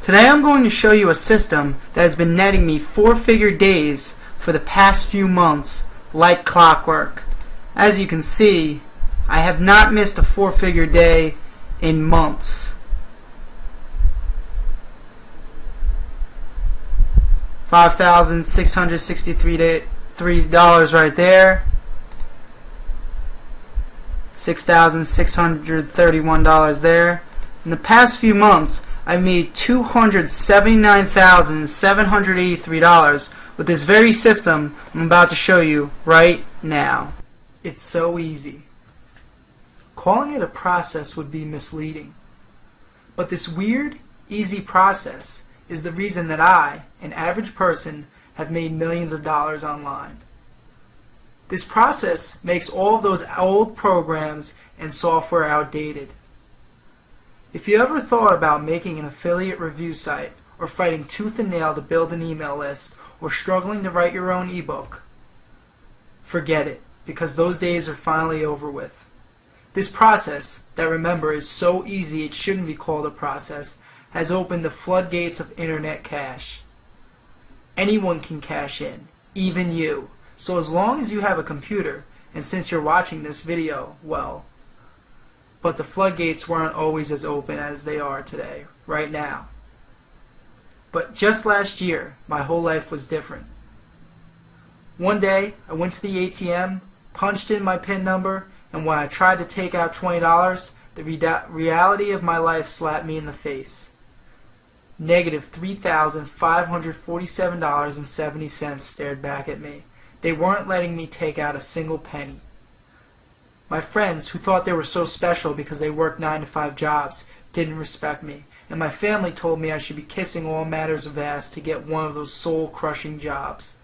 Today I'm going to show you a system that has been netting me four-figure days for the past few months like clockwork. As you can see, I have not missed a four-figure day in months. $5,663 right there. $6,631 there. In the past few months, I made $279,783 with this very system I'm about to show you right now. It's so easy. Calling it a process would be misleading. But this weird, easy process is the reason that I, an average person, have made millions of dollars online. This process makes all of those old programs and software outdated. If you ever thought about making an affiliate review site, or fighting tooth and nail to build an email list, or struggling to write your own ebook, forget it, because those days are finally over with. This process, that remember is so easy it shouldn't be called a process, has opened the floodgates of internet cash. Anyone can cash in, even you. So as long as you have a computer, and since you're watching this video, well, but the floodgates weren't always as open as they are today, right now. But just last year, my whole life was different. One day, I went to the ATM, punched in my PIN number, and when I tried to take out $20, the reality of my life slapped me in the face. Negative $3,547.70 stared back at me. They weren't letting me take out a single penny. My friends, who thought they were so special because they worked 9-to-5 jobs, didn't respect me, and my family told me I should be kissing all matters of ass to get one of those soul-crushing jobs.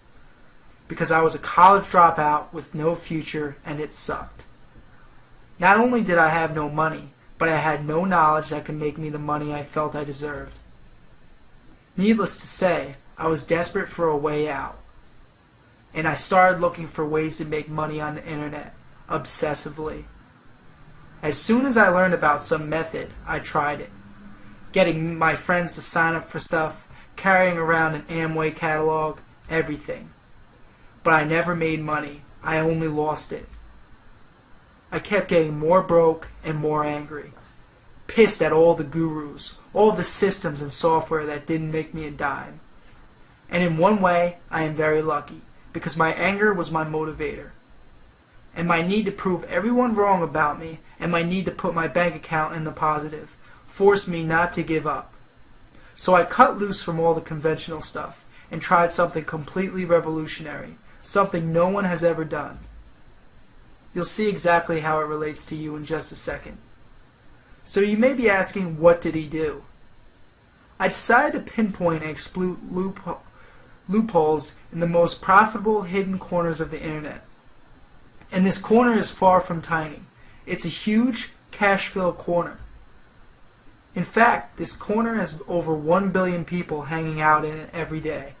Because I was a college dropout with no future, and it sucked. Not only did I have no money, but I had no knowledge that could make me the money I felt I deserved. Needless to say, I was desperate for a way out. And I started looking for ways to make money on the internet, obsessively. As soon as I learned about some method, I tried it. Getting my friends to sign up for stuff, carrying around an Amway catalog, everything. But I never made money. I only lost it. I kept getting more broke and more angry. Pissed at all the gurus, all the systems and software that didn't make me a dime. And in one way, I am very lucky, because my anger was my motivator. And my need to prove everyone wrong about me, and my need to put my bank account in the positive, forced me not to give up. So I cut loose from all the conventional stuff, and tried something completely revolutionary, something no one has ever done. You'll see exactly how it relates to you in just a second. So you may be asking, what did he do? I decided to pinpoint and exploit loopholes in the most profitable hidden corners of the internet. And this corner is far from tiny. It's a huge, cash-filled corner. In fact, this corner has over 1 billion people hanging out in it every day.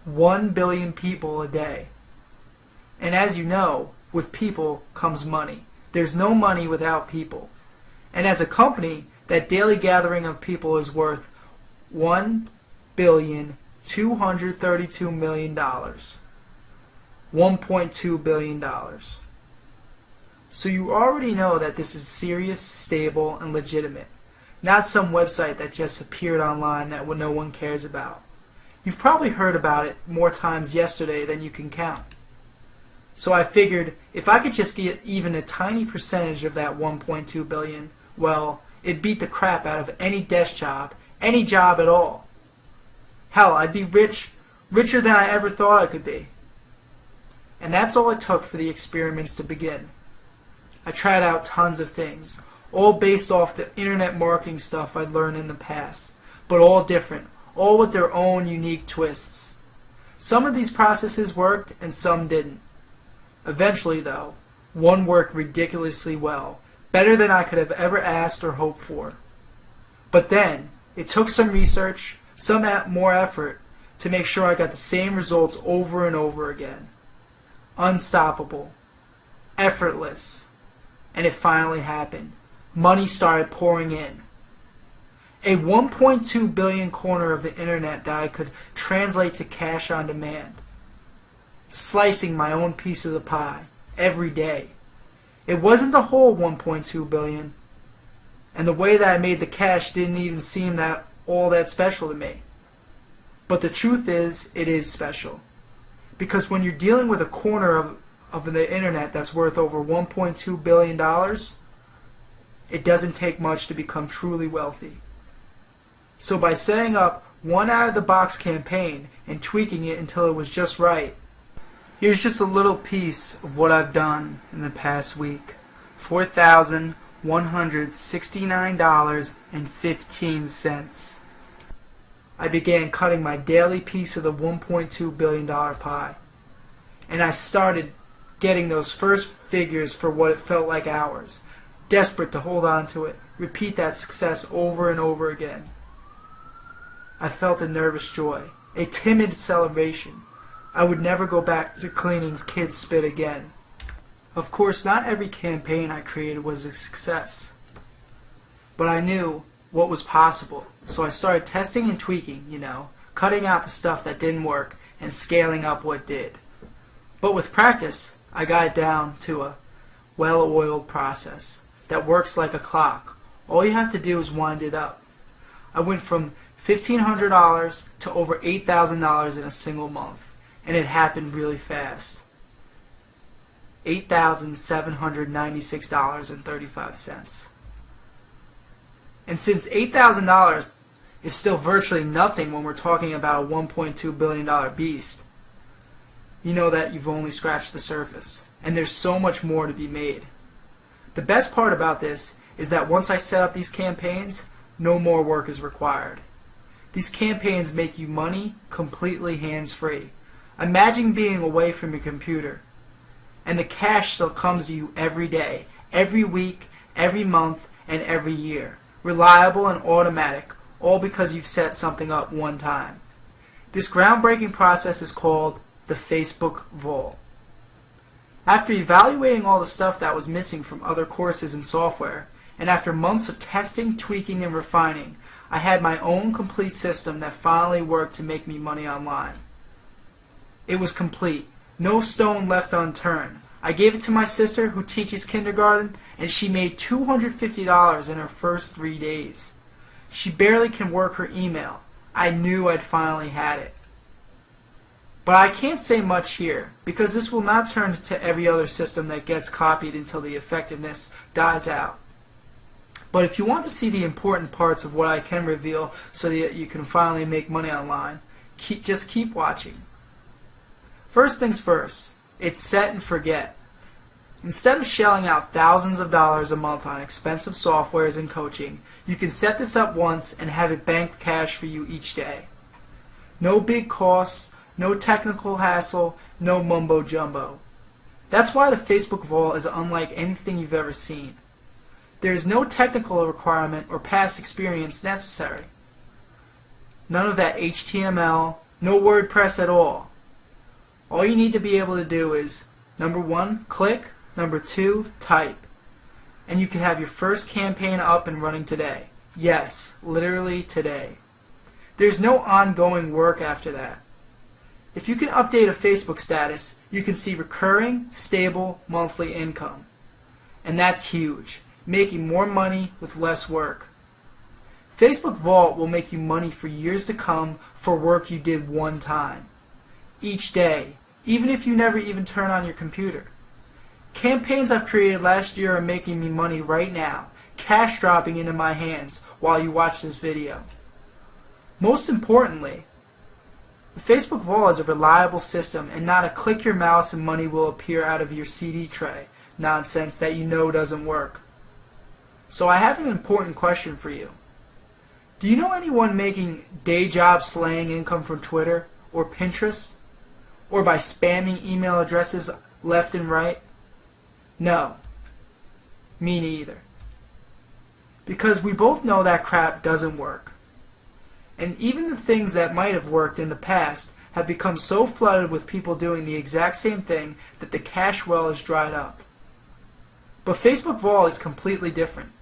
1 billion people a day. And as you know, with people comes money. There's no money without people. And as a company, that daily gathering of people is worth $1,232,000,000. $1.2 billion. So you already know that this is serious, stable, and legitimate. Not some website that just appeared online that no one cares about. You've probably heard about it more times yesterday than you can count. So I figured if I could just get even a tiny percentage of that 1.2 billion, well, it'd beat the crap out of any desk job, any job at all. Hell, I'd be richer than I ever thought I could be. And that's all it took for the experiments to begin. I tried out tons of things, all based off the internet marketing stuff I'd learned in the past, but all different, all with their own unique twists. Some of these processes worked and some didn't. Eventually, though, one worked ridiculously well, better than I could have ever asked or hoped for. But then, it took some research, some more effort, to make sure I got the same results over and over again. Unstoppable. Effortless. And it finally happened. Money started pouring in. A 1.2 billion corner of the internet that I could translate to cash on demand. Slicing my own piece of the pie every day. It wasn't the whole 1.2 billion, and the way that I made the cash didn't even seem all that special to me. But the truth is, it is special. Because when you're dealing with a corner of the internet that's worth over $1.2 billion, it doesn't take much to become truly wealthy. So by setting up one out-of-the-box campaign and tweaking it until it was just right, here's just a little piece of what I've done in the past week. $4,169.15. I began cutting my daily piece of the $1.2 billion pie. And I started getting those first figures for what it felt like hours. Desperate to hold on to it. Repeat that success over and over again. I felt a nervous joy. A timid celebration. I would never go back to cleaning kids' spit again. Of course, not every campaign I created was a success. But I knew what was possible. So I started testing and tweaking, cutting out the stuff that didn't work and scaling up what did. But with practice, I got it down to a well-oiled process that works like a clock. All you have to do is wind it up. I went from $1,500 to over $8,000 in a single month. And it happened really fast. $8,796.35. And since $8,000 is still virtually nothing when we're talking about a $1.2 billion beast, you know that you've only scratched the surface. And there's so much more to be made. The best part about this is that once I set up these campaigns, no more work is required. These campaigns make you money completely hands-free. Imagine being away from your computer, and the cash still comes to you every day, every week, every month, and every year. Reliable and automatic, all because you've set something up one time. This groundbreaking process is called the Facebook Vault. After evaluating all the stuff that was missing from other courses and software, and after months of testing, tweaking, and refining, I had my own complete system that finally worked to make me money online. It was complete. No stone left unturned. I gave it to my sister who teaches kindergarten, and she made $250 in her first 3 days. She barely can work her email. I knew I'd finally had it. But I can't say much here, because this will not turn into every other system that gets copied until the effectiveness dies out. But if you want to see the important parts of what I can reveal so that you can finally make money online, just keep watching. First things first, it's set and forget. Instead of shelling out thousands of dollars a month on expensive softwares and coaching, you can set this up once and have it bank cash for you each day. No big costs, no technical hassle, no mumbo jumbo. That's why the Facebook Vault is unlike anything you've ever seen. There is no technical requirement or past experience necessary. None of that HTML, no WordPress at all. All you need to be able to do is, number 1, click, number 2, type. And you can have your first campaign up and running today. Yes, literally today. There's no ongoing work after that. If you can update a Facebook status, you can see recurring, stable, monthly income. And that's huge, making more money with less work. Facebook Vault will make you money for years to come for work you did one time. Each day, even if you never even turn on your computer. Campaigns I've created last year are making me money right now, cash dropping into my hands while you watch this video. Most importantly, the Facebook Vault is a reliable system and not a click your mouse and money will appear out of your CD tray nonsense that you know doesn't work. So I have an important question for you. Do you know anyone making day job slaying income from Twitter or Pinterest? Or by spamming email addresses left and right? No. Me neither. Because we both know that crap doesn't work. And even the things that might have worked in the past have become so flooded with people doing the exact same thing that the cash well is dried up. But Facebook Vault is completely different.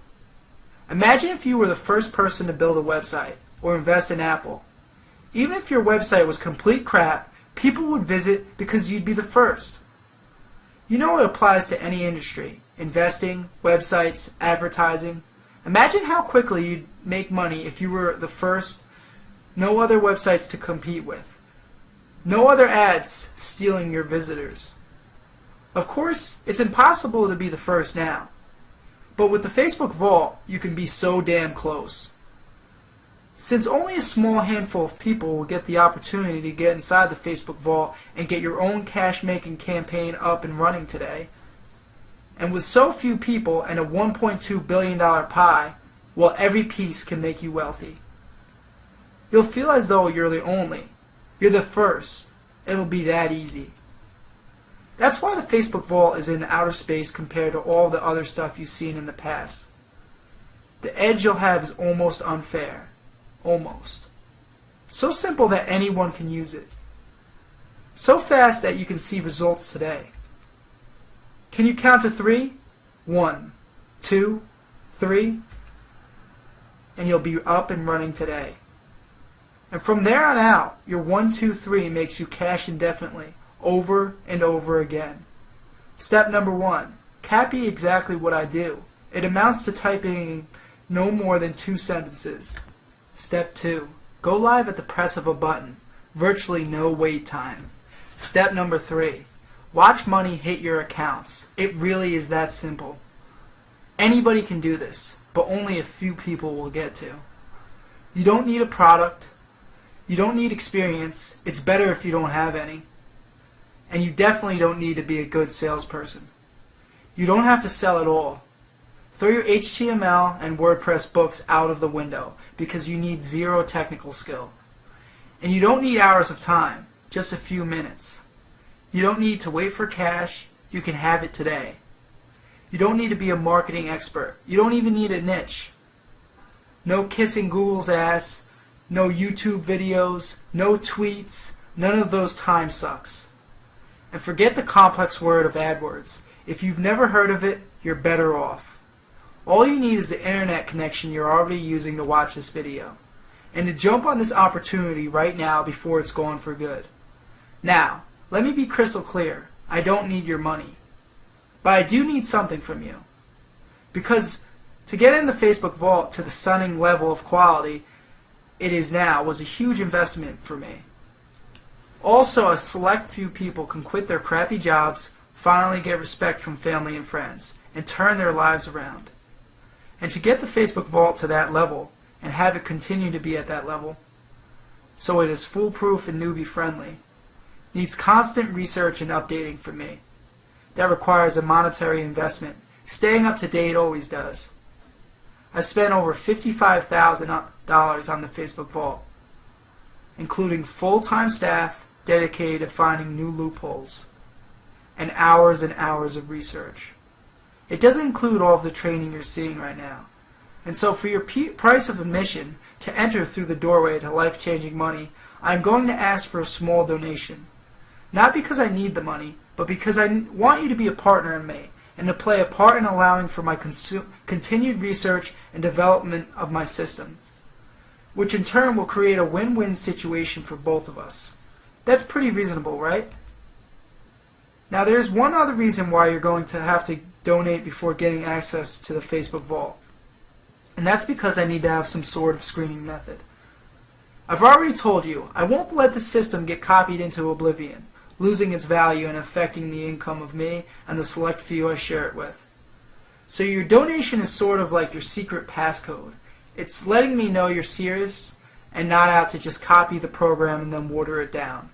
Imagine if you were the first person to build a website or invest in Apple. Even if your website was complete crap, people would visit because you'd be the first. You know it applies to any industry: investing, websites, advertising. Imagine how quickly you'd make money if you were the first, no other websites to compete with. No other ads stealing your visitors. Of course, it's impossible to be the first now. But with the Facebook Vault, you can be so damn close. Since only a small handful of people will get the opportunity to get inside the Facebook Vault and get your own cash-making campaign up and running today, and with so few people and a $1.2 billion pie, well, every piece can make you wealthy. You'll feel as though you're the only. You're the first. It'll be that easy. That's why the Facebook Vault is in outer space compared to all the other stuff you've seen in the past. The edge you'll have is almost unfair. Almost. So simple that anyone can use it. So fast that you can see results today. Can you count to 3? 1, 2, 3, and you'll be up and running today. And from there on out, your 1, 2, 3 makes you cash indefinitely, over and over again. Step number 1, copy exactly what I do. It amounts to typing no more than 2 sentences. Step 2, go live at the press of a button. Virtually no wait time. Step number 3, watch money hit your accounts. It really is that simple. Anybody can do this, but only a few people will get to. You don't need a product. You don't need experience. It's better if you don't have any. And you definitely don't need to be a good salesperson. You don't have to sell at all. Throw your HTML and WordPress books out of the window because you need zero technical skill. And you don't need hours of time, just a few minutes. You don't need to wait for cash. You can have it today. You don't need to be a marketing expert. You don't even need a niche. No kissing Google's ass, no YouTube videos, no tweets, none of those time sucks. And forget the complex word of AdWords. If you've never heard of it, you're better off. All you need is the internet connection you're already using to watch this video, and to jump on this opportunity right now before it's gone for good. Now, let me be crystal clear. I don't need your money. But I do need something from you. Because to get in the Facebook Vault to the stunning level of quality it is now was a huge investment for me. Also, a select few people can quit their crappy jobs, finally get respect from family and friends, and turn their lives around. And to get the Facebook Vault to that level, and have it continue to be at that level, so it is foolproof and newbie friendly, needs constant research and updating from me. That requires a monetary investment. Staying up to date always does. I spent over $55,000 on the Facebook Vault, including full-time staff dedicated to finding new loopholes, and hours of research. It doesn't include all of the training you're seeing right now. And so for your price of admission to enter through the doorway to life-changing money, I'm going to ask for a small donation. Not because I need the money, but because I want you to be a partner in me and to play a part in allowing for my continued research and development of my system, which in turn will create a win-win situation for both of us. That's pretty reasonable, right? Now there's one other reason why you're going to have to donate before getting access to the Facebook Vault. And that's because I need to have some sort of screening method. I've already told you, I won't let the system get copied into oblivion, losing its value and affecting the income of me and the select few I share it with. So your donation is sort of like your secret passcode. It's letting me know you're serious and not out to just copy the program and then water it down.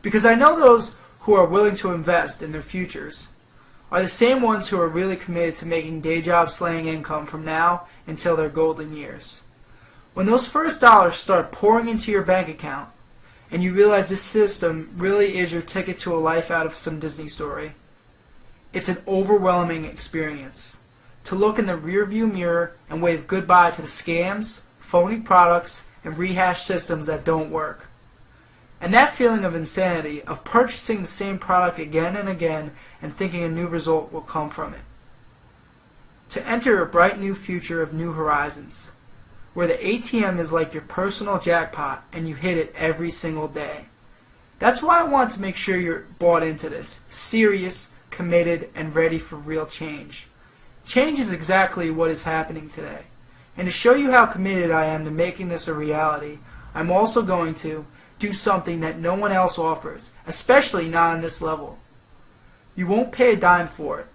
Because I know those who are willing to invest in their futures are the same ones who are really committed to making day job slaying income from now until their golden years. When those first dollars start pouring into your bank account, and you realize this system really is your ticket to a life out of some Disney story, it's an overwhelming experience. To look in the rearview mirror and wave goodbye to the scams, phony products, and rehashed systems that don't work. And that feeling of insanity, of purchasing the same product again and again and thinking a new result will come from it. to enter a bright new future of new horizons, where the ATM is like your personal jackpot and you hit it every single day. That's why I want to make sure you're bought into this, serious, committed, and ready for real change. Change is exactly what is happening today. And to show you how committed I am to making this a reality, I'm also going to do something that no one else offers, especially not on this level. You won't pay a dime for it.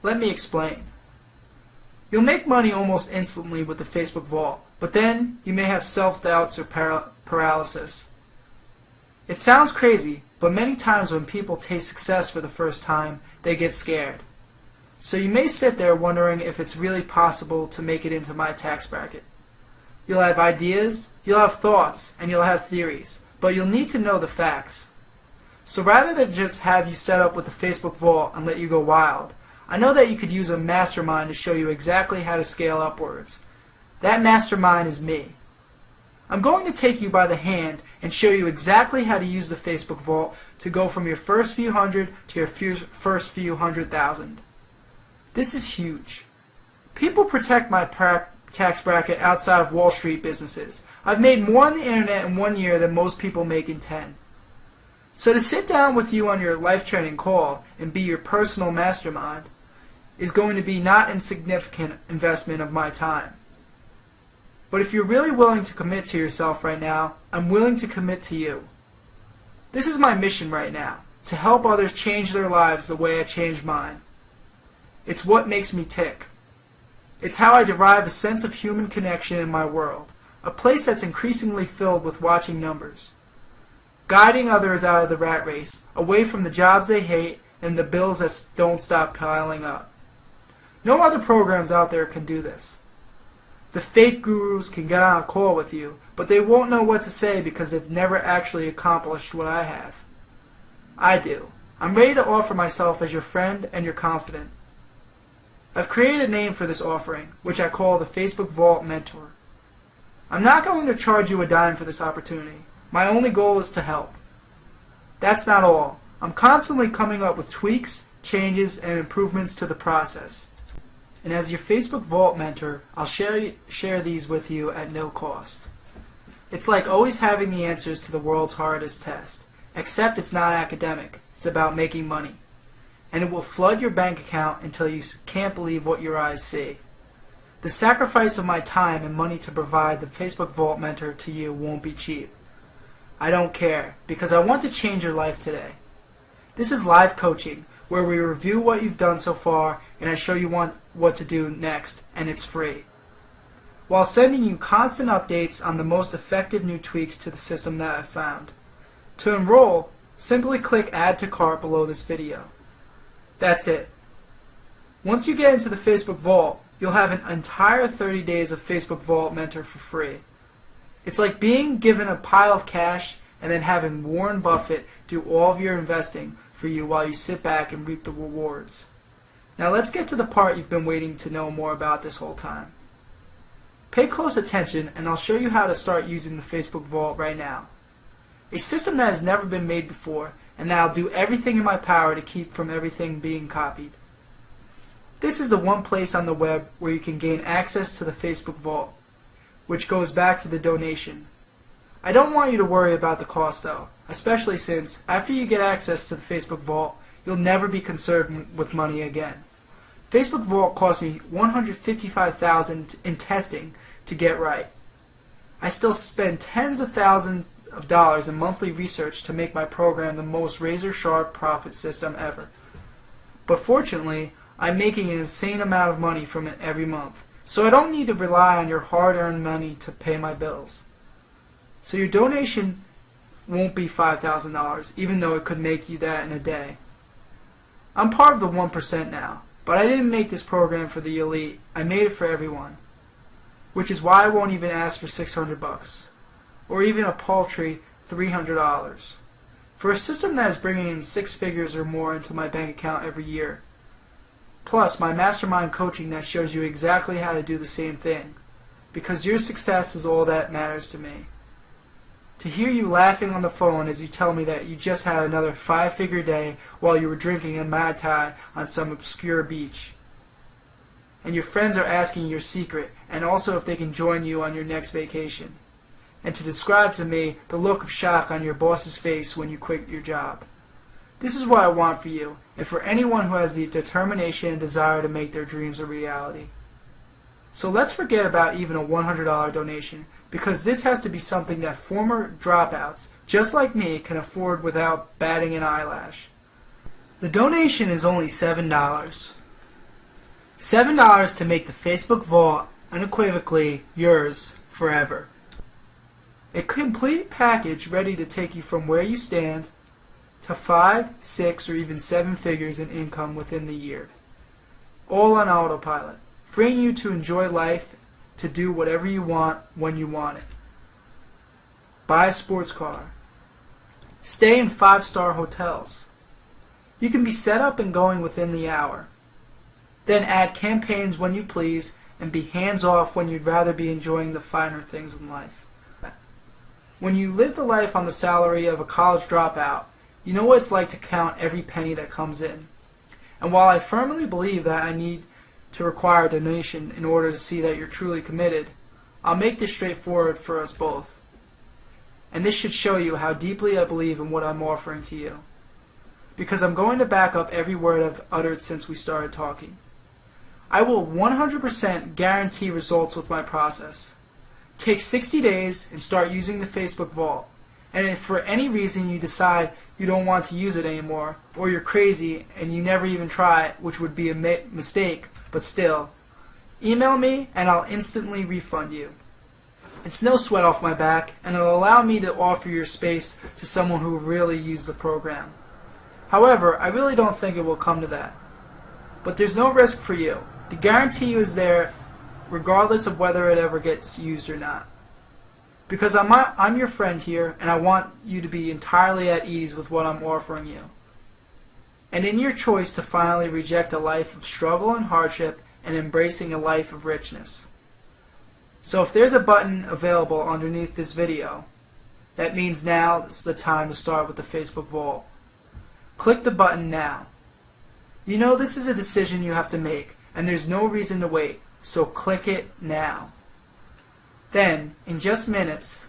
Let me explain. You'll make money almost instantly with the Facebook Vault, but then you may have self-doubts or paralysis. It sounds crazy, but many times when people taste success for the first time, they get scared. So you may sit there wondering if it's really possible to make it into my tax bracket. You'll have ideas, you'll have thoughts, and you'll have theories, but you'll need to know the facts. So rather than just have you set up with the Facebook Vault and let you go wild, I know that you could use a mastermind to show you exactly how to scale upwards. That mastermind is me. I'm going to take you by the hand and show you exactly how to use the Facebook Vault to go from your first few hundred to your first few 100,000. This is huge. People protect my tax bracket outside of Wall Street businesses. I've made more on the internet in 1 year than most people make in 10. So to sit down with you on your life training call and be your personal mastermind is going to be not insignificant investment of my time. But if you're really willing to commit to yourself right now, I'm willing to commit to you. This is my mission right now, to help others change their lives the way I changed mine. It's what makes me tick. It's how I derive a sense of human connection in my world, a place that's increasingly filled with watching numbers. Guiding others out of the rat race, away from the jobs they hate and the bills that don't stop piling up. No other programs out there can do this. The fake gurus can get on a call with you, but they won't know what to say because they've never actually accomplished what I have. I do. I'm ready to offer myself as your friend and your confidant. I've created a name for this offering, which I call the Facebook Vault Mentor. I'm not going to charge you a dime for this opportunity. My only goal is to help. That's not all. I'm constantly coming up with tweaks, changes, and improvements to the process. And as your Facebook Vault mentor, I'll share these with you at no cost. It's like always having the answers to the world's hardest test, except it's not academic. It's about making money. And it will flood your bank account until you can't believe what your eyes see. The sacrifice of my time and money to provide the Facebook Vault mentor to you won't be cheap. I don't care, because I want to change your life today. This is live coaching, where we review what you've done so far and I show you what to do next, and it's free, while sending you constant updates on the most effective new tweaks to the system that I've found. To enroll, simply click Add to Cart below this video. That's it. Once you get into the Facebook Vault, you'll have an entire 30 days of Facebook Vault Mentor for free. It's like being given a pile of cash and then having Warren Buffett do all of your investing for you while you sit back and reap the rewards. Now let's get to the part you've been waiting to know more about this whole time. Pay close attention and I'll show you how to start using the Facebook Vault right now. A system that has never been made before, and that I'll do everything in my power to keep from everything being copied. This is the one place on the web where you can gain access to the Facebook Vault, which goes back to the donation. I don't want you to worry about the cost though, especially since after you get access to the Facebook Vault, you'll never be concerned with money again. Facebook Vault cost me $155,000 in testing to get right. I still spend tens of thousands of dollars in monthly research to make my program the most razor-sharp profit system ever. But fortunately, I'm making an insane amount of money from it every month, so I don't need to rely on your hard-earned money to pay my bills. So your donation won't be $5,000, even though it could make you that in a day. I'm part of the 1% now, but I didn't make this program for the elite. I made it for everyone, which is why I won't even ask for $600, or even a paltry $300, for a system that is bringing in 6 figures or more into my bank account every year. Plus my mastermind coaching that shows you exactly how to do the same thing, because your success is all that matters to me. To hear you laughing on the phone as you tell me that you just had another 5-figure day while you were drinking a Mai Tai on some obscure beach. and your friends are asking your secret, and also if they can join you on your next vacation, and to describe to me the look of shock on your boss's face when you quit your job. This is what I want for you, and for anyone who has the determination and desire to make their dreams a reality. So let's forget about even a $100 donation, because this has to be something that former dropouts, just like me, can afford without batting an eyelash. The donation is only $7. $7 to make the Facebook Vault unequivocally yours forever. A complete package ready to take you from where you stand to 5, 6, or even 7 figures in income within the year. All on autopilot, freeing you to enjoy life, to do whatever you want when you want it. Buy a sports car. Stay in 5-star hotels. You can be set up and going within the hour. Then add campaigns when you please and be hands-off when you'd rather be enjoying the finer things in life. When you live the life on the salary of a college dropout, you know what it's like to count every penny that comes in. And while I firmly believe that I need to require a donation in order to see that you're truly committed, I'll make this straightforward for us both. And this should show you how deeply I believe in what I'm offering to you. Because I'm going to back up every word I've uttered since we started talking. I will 100% guarantee results with my process. Take 60 days and start using the Facebook Vault. And if for any reason you decide you don't want to use it anymore, or you're crazy and you never even try it, which would be a mistake, but still, email me and I'll instantly refund you. It's no sweat off my back, and it'll allow me to offer your space to someone who really used the program. However, I really don't think it will come to that. But there's no risk for you. The guarantee is there regardless of whether it ever gets used or not. Because I'm your friend here, and I want you to be entirely at ease with what I'm offering you. And in your choice to finally reject a life of struggle and hardship and embracing a life of richness. So if there's a button available underneath this video, that means now is the time to start with the Facebook Vault. Click the button now. You know this is a decision you have to make, and there's no reason to wait, so click it now. Then, in just minutes,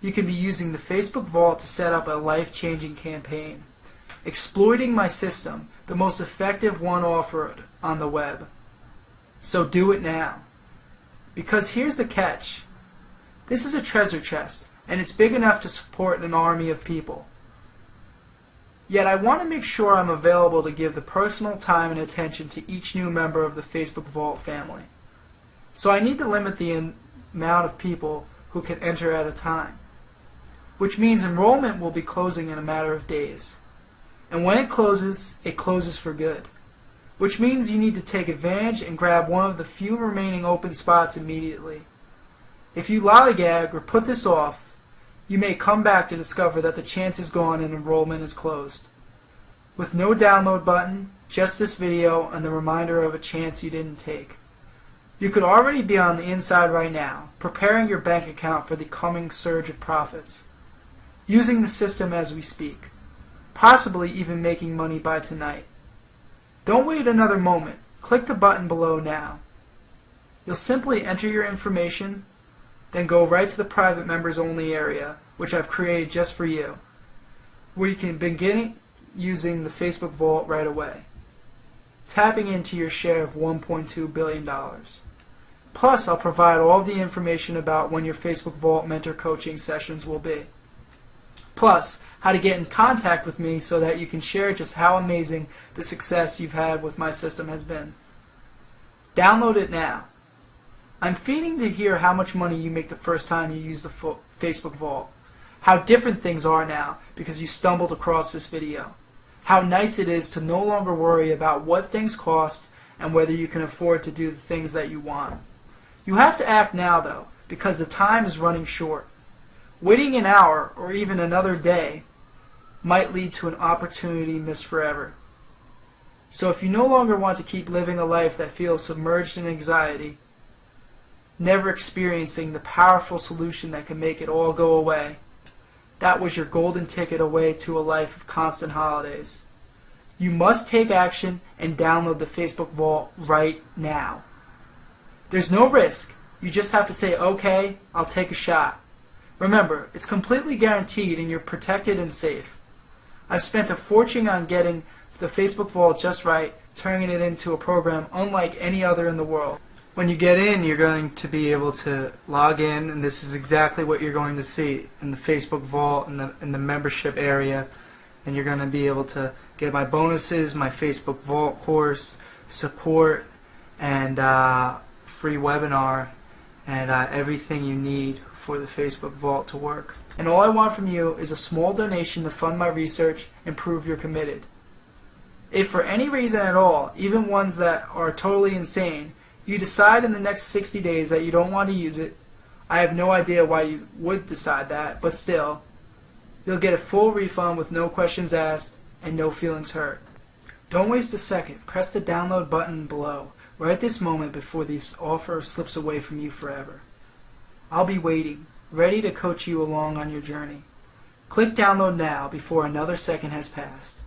you can be using the Facebook Vault to set up a life-changing campaign, exploiting my system, the most effective one offered on the web. So do it now. Because here's the catch. This is a treasure chest, and it's big enough to support an army of people. Yet I want to make sure I'm available to give the personal time and attention to each new member of the Facebook Vault family. So I need to limit the amount of people who can enter at a time, which means enrollment will be closing in a matter of days. And when it closes for good, which means you need to take advantage and grab one of the few remaining open spots immediately. If you lollygag or put this off, you may come back to discover that the chance is gone and enrollment is closed. With no download button, just this video and the reminder of a chance you didn't take. You could already be on the inside right now, preparing your bank account for the coming surge of profits, using the system as we speak, possibly even making money by tonight. Don't wait another moment. Click the button below now. You'll simply enter your information, then go right to the private members only area, which I've created just for you, where you can begin using the Facebook Vault right away, tapping into your share of $1.2 billion. Plus, I'll provide all the information about when your Facebook Vault mentor coaching sessions will be. Plus, how to get in contact with me so that you can share just how amazing the success you've had with my system has been. Download it now. I'm fiending to hear how much money you make the first time you use the Facebook Vault. How different things are now because you stumbled across this video. How nice it is to no longer worry about what things cost and whether you can afford to do the things that you want. You have to act now though, because the time is running short. Waiting an hour or even another day might lead to an opportunity missed forever. So if you no longer want to keep living a life that feels submerged in anxiety, never experiencing the powerful solution that can make it all go away, that was your golden ticket away to a life of constant holidays. You must take action and download the Facebook Vault right now. There's no risk. You just have to say, okay, I'll take a shot. Remember, it's completely guaranteed and you're protected and safe. I've spent a fortune on getting the Facebook Vault just right, turning it into a program unlike any other in the world. When you get in, you're going to be able to log in, and this is exactly what you're going to see in the Facebook Vault in the membership area. And you're going to be able to get my bonuses, my Facebook Vault course, support, and free webinar, and everything you need for the Facebook Vault to work. And all I want from you is a small donation to fund my research and prove you're committed. If for any reason at all, even ones that are totally insane, you decide in the next 60 days that you don't want to use it, I have no idea why you would decide that, but still, you'll get a full refund with no questions asked and no feelings hurt. Don't waste a second. Press the download button below, right at this moment before this offer slips away from you forever. I'll be waiting, ready to coach you along on your journey. Click download now before another second has passed.